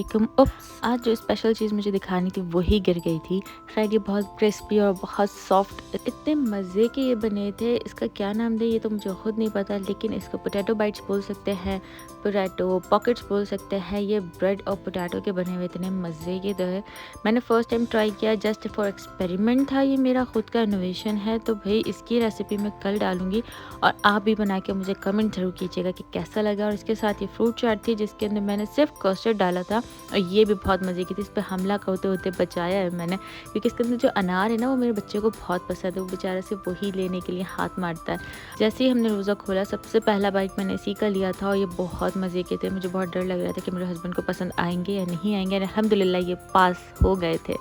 अस्सलामुअलैकुम। उप्स, आज जो स्पेशल चीज़ मुझे दिखानी थी वही गिर गई थी। खैर ये बहुत क्रिस्पी और बहुत सॉफ्ट इतने मज़े के ये बने थे। इसका क्या नाम दें ये तो मुझे खुद नहीं पता, लेकिन इसको पोटैटो बाइट्स बोल सकते हैं, पोटैटो पॉकेट्स बोल सकते हैं। ये ब्रेड और पोटैटो के बने हुए इतने मज़े के तो है। मैंने फ़र्स्ट टाइम ट्राई किया जस्ट फॉर एक्सपेरिमेंट था, ये मेरा खुद का इनोवेशन है। तो भाई इसकी रेसिपी मैं कल डालूँगी और आप भी बना के मुझे कमेंट ज़रूर कीजिएगा कि कैसा लगा। और इसके साथ ये फ्रूट चाट थी जिसके अंदर मैंने सिर्फ कस्टर्ड डाला था और ये भी बहुत मज़े की थी। इस पे हमला करते होते बचाया है मैंने, क्योंकि इसके अंदर जो अनार है ना वो मेरे बच्चे को बहुत पसंद है। वो बेचारा सिर्फ वही लेने के लिए हाथ मारता है। जैसे ही हमने रोज़ा खोला सबसे पहला बाइट मैंने इसी का लिया था और ये बहुत मज़े के थे। मुझे बहुत डर लग रहा था कि मेरे हस्बैंड को पसंद आएंगे या नहीं आएंगे। अल्हम्दुलिल्लाह ये पास हो गए थे।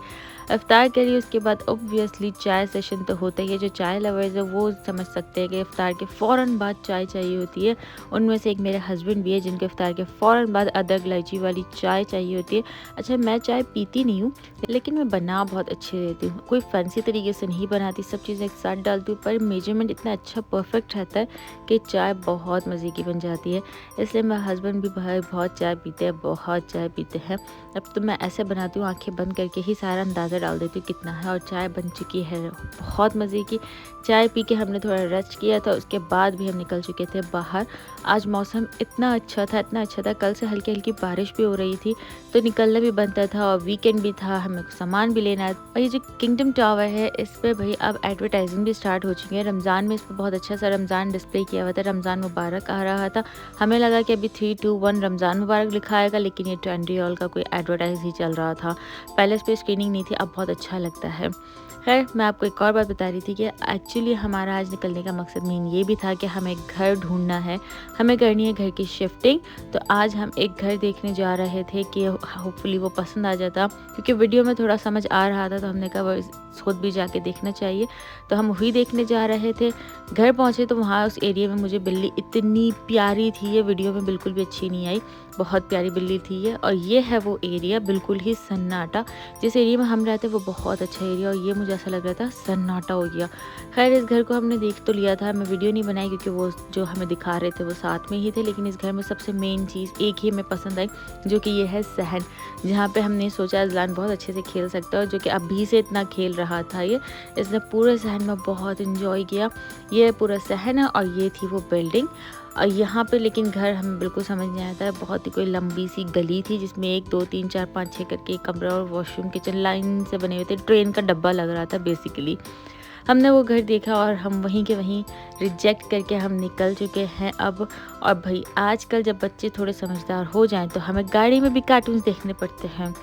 इफ्तार करी, उसके बाद ऑब्वियसली चाय सेशन तो होता ही है। जो चाय लवर्स है वो समझ सकते हैं कि इफ्तार के फ़ौरन बाद चाय चाहिए होती है। उनमें से एक मेरे हस्बैंड भी है जिनको इफ्तार के फ़ौरन बाद अदरक इलायची वाली चाय चाहिए होती है। अच्छा, मैं चाय पीती नहीं हूँ, लेकिन मैं बना बहुत अच्छी रहती हूँ। कोई फैंसी तरीके से नहीं बनाती, सब चीज़ें एक साथ डालती हूँ, पर मेजरमेंट इतना अच्छा परफेक्ट रहता है कि चाय बहुत मज़े की बन जाती है। इसलिए मेरे हस्बैंड भी भाई बहुत चाय पीते हैं, बहुत चाय पीते हैं। अब तो मैं ऐसे बनाती हूँ, आंखें बंद करके ही सारा अंदाज़ा डाल देती हूँ कितना है, और चाय बन चुकी है बहुत मज़े की। चाय पी के हमने थोड़ा रेस्ट किया था, उसके बाद भी हम निकल चुके थे बाहर। आज मौसम इतना अच्छा था, इतना अच्छा था। कल से हल्की हल्की बारिश भी हो रही थी तो निकलना भी बनता था और वीकेंड भी था, हमें कुछ सामान भी लेना है। और ये जो किंगडम टावर है इस पर भाई अब एडवर्टाइजिंग भी स्टार्ट हो चुकी है। रमज़ान में इस पर बहुत अच्छा सा रमज़ान डिस्प्ले किया हुआ था, रमज़ान मुबारक आ रहा था। हमें लगा कि अभी 3, 2, 1 रमज़ान मुबारक लिखा आएगा, लेकिन ये ट्रेंड्री का कोई एडवर्टाइज ही चल रहा था। पहले इस पर स्क्रीनिंग नहीं थी, अब बहुत अच्छा लगता है। खैर, मैं आपको एक और बात बता रही थी कि एक्चुअली हमारा आज निकलने का मकसद मेन ये भी था कि हमें घर ढूंढना है, हमें करनी है घर की शिफ्टिंग। तो आज हम एक घर देखने जा रहे थे कि होपफुली वो पसंद आ जाता, क्योंकि वीडियो में थोड़ा समझ आ रहा था तो हमने कहा वो खुद भी जाके देखना चाहिए। तो हम वही देखने जा रहे थे। घर पहुँचे तो वहाँ उस एरिया में मुझे बिल्ली इतनी प्यारी थी, ये वीडियो में बिल्कुल भी अच्छी नहीं आई। बहुत प्यारी बिल्ली थी ये। और ये है वो एरिया, बिल्कुल ही सन्नाटा। जिस एरिया में हम रहते वो बहुत अच्छा एरिया, और ये मुझे ऐसा लग रहा था सन्नाटा हो गया। खैर, इस घर को हमने देख तो लिया था, मैं वीडियो नहीं बनाई क्योंकि वो जो हमें दिखा रहे थे वो साथ में ही थे। लेकिन इस घर में सबसे मेन चीज़ एक ही हमें पसंद आई, जो कि ये है सहन, जहाँ पे हमने सोचा अज़लान बहुत अच्छे से खेल सकता है, और जो कि अभी से इतना खेल रहा था ये। इसने पूरे सहन में बहुत इंजॉय किया। ये पूरा सहन है और ये थी वो बिल्डिंग। और यहाँ पे लेकिन घर हमें बिल्कुल समझ नहीं आया था। बहुत ही कोई लंबी सी गली थी जिसमें 1, 2, 3, 4, 5, 6 करके एक कमरा और वॉशरूम किचन लाइन से बने हुए थे। ट्रेन का डब्बा लग रहा था बेसिकली। हमने वो घर देखा और हम वहीं के वहीं रिजेक्ट करके हम निकल चुके हैं अब। और भाई आजकल जब बच्चे थोड़े समझदार हो जाएं तो हमें गाड़ी में भी कार्टून्स देखने पड़ते हैं।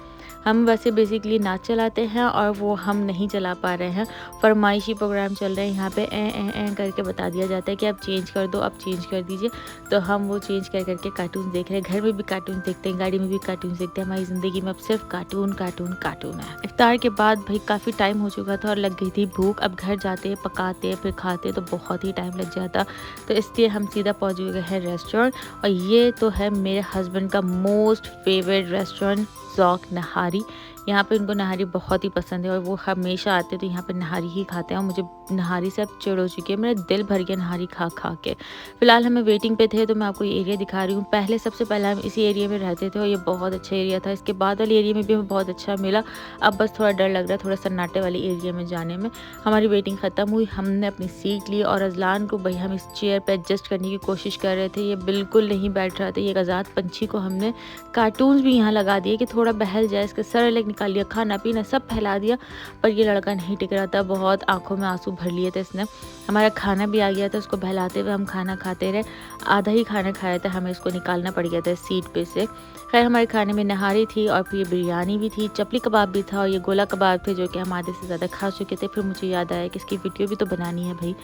हम वैसे बेसिकली नाच चलाते हैं और वो हम नहीं चला पा रहे हैं। फरमाइशी प्रोग्राम चल रहे हैं यहाँ पे, ए करके बता दिया जाता है कि आप चेंज कर दो, आप चेंज कर दीजिए। तो हम वो चेंज कर करके कार्टून देख रहे हैं। घर में भी कार्टून देखते हैं, गाड़ी में भी कार्टून देखते हैं। हमारी ज़िंदगी में अब सिर्फ कार्टून कार्टून कार्टून है। इफ्तार के बाद भाई काफ़ी टाइम हो चुका था और लग गई थी भूख। अब घर जाते पकाते फिर खाते तो बहुत ही टाइम लग जाता, तो इसलिए हम सीधा पहुँच गए हैं रेस्टोरेंट। और ये तो है मेरे हस्बैंड का मोस्ट फेवरेट रेस्टोरेंट, ज़ौक नहारी। यहाँ पे उनको नहारी बहुत ही पसंद है और वो हमेशा आते तो यहाँ पे नहारी ही खाते हैं। और मुझे नहारी से अब चिढ़ हो चुकी है, मेरा दिल भर गया नहारी खा खा के। फिलहाल हमें वेटिंग पे थे तो मैं आपको ये एरिया दिखा रही हूँ। पहले सबसे पहले हम इसी एरिया में रहते थे और ये बहुत अच्छा एरिया था। इसके बाद वाले एरिया में भी हमें बहुत अच्छा मिला। अब बस थोड़ा डर लग रहा है थोड़ा सन्नाटे वाले एरिया में जाने में। हमारी वेटिंग ख़त्म हुई, हमने अपनी सीट ली और अज़लान को भाई हम इस चेयर पर एडजस्ट करने की कोशिश कर रहे थे। ये बिल्कुल नहीं बैठ रहा था। ये आज़ाद पंछी को हमने कार्टून्स भी यहाँ लगा दिए कि थोड़ा बहल जाए, इसके सर अलग निकाल लिया, खाना पीना सब फैला दिया, पर ये लड़का नहीं टिक रहा था। बहुत आंखों में आंसू भर लिए थे इसने। हमारा खाना भी आ गया था, उसको बहलाते हुए हम खाना खाते रहे। आधा ही खाना खाया था, हमें इसको निकालना पड़ गया था सीट पे से। खैर, हमारे खाने में नहारी थी और फिर ये बिरयानी भी थी, चपली कबाब भी था और ये गोला कबाब थे जो कि हम आधे से ज़्यादा खा चुके थे। फिर मुझे याद आया कि इसकी वीडियो भी तो बनानी है भाई।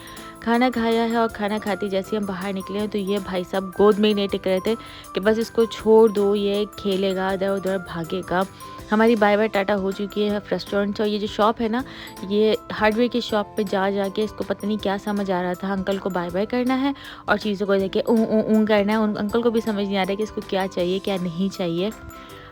खाना खाया है और खाना खाते जैसे हम बाहर निकले हैं तो ये भाई साहब गोद में ही नहीं टिक रहे थे कि बस इसको छोड़ दो, ये खेलेगा, इधर उधर भागेगा। हमारी बाय बाय टाटा हो चुकी है रेस्टोरेंट से। और ये जो शॉप है ना, ये हार्डवेयर की शॉप पे जा के इसको पता नहीं क्या समझ आ रहा था, अंकल को बाय बाय करना है और चीज़ों को देख के ऊँ ऊँ ऊँ करना है। उन अंकल को भी समझ नहीं आ रहा है कि इसको क्या चाहिए क्या नहीं चाहिए।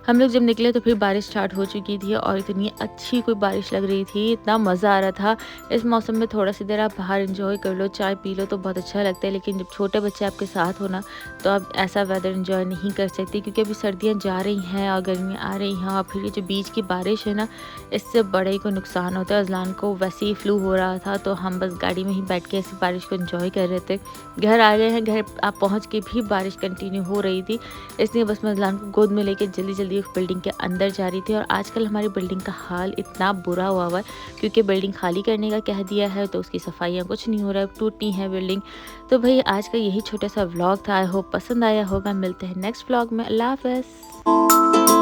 हम लोग जब निकले तो फिर बारिश स्टार्ट हो चुकी थी और इतनी अच्छी कोई बारिश लग रही थी, इतना मज़ा आ रहा था। इस मौसम में थोड़ा-सी देर आप बाहर एन्जॉय कर लो, चाय पी लो तो बहुत अच्छा लगता है, लेकिन जब छोटे बच्चे आपके साथ हो ना, तो आप ऐसा वेदर एन्जॉय नहीं कर सकते, क्योंकि अभी सर्दियाँ जा रही हैं और गर्मियाँ आ रही हैं और फिर ये जो बीच की बारिश है ना, इससे बड़े को नुकसान होता है। अज़लान को वैसे ही फ्लू हो रहा था, तो हम बस गाड़ी में ही बैठ के ऐसी बारिश को एन्जॉय कर रहे थे। घर आ गए हैं, घर आप पहुँच के भी बारिश कंटिन्यू हो रही थी, इसलिए बस मैं अज़लान को गोद में लेके जल्दी-जल्दी बिल्डिंग के अंदर जा रही थी। और आजकल हमारी बिल्डिंग का हाल इतना बुरा हुआ हुआ है, क्योंकि बिल्डिंग खाली करने का कह दिया है, तो उसकी सफाइयाँ कुछ नहीं हो रहा है, टूटी है बिल्डिंग। तो भई आज का यही छोटा-सा व्लॉग था, आई होप पसंद आया होगा। मिलते हैं नेक्स्ट व्लॉग में। अल्लाह हाफ़िज़।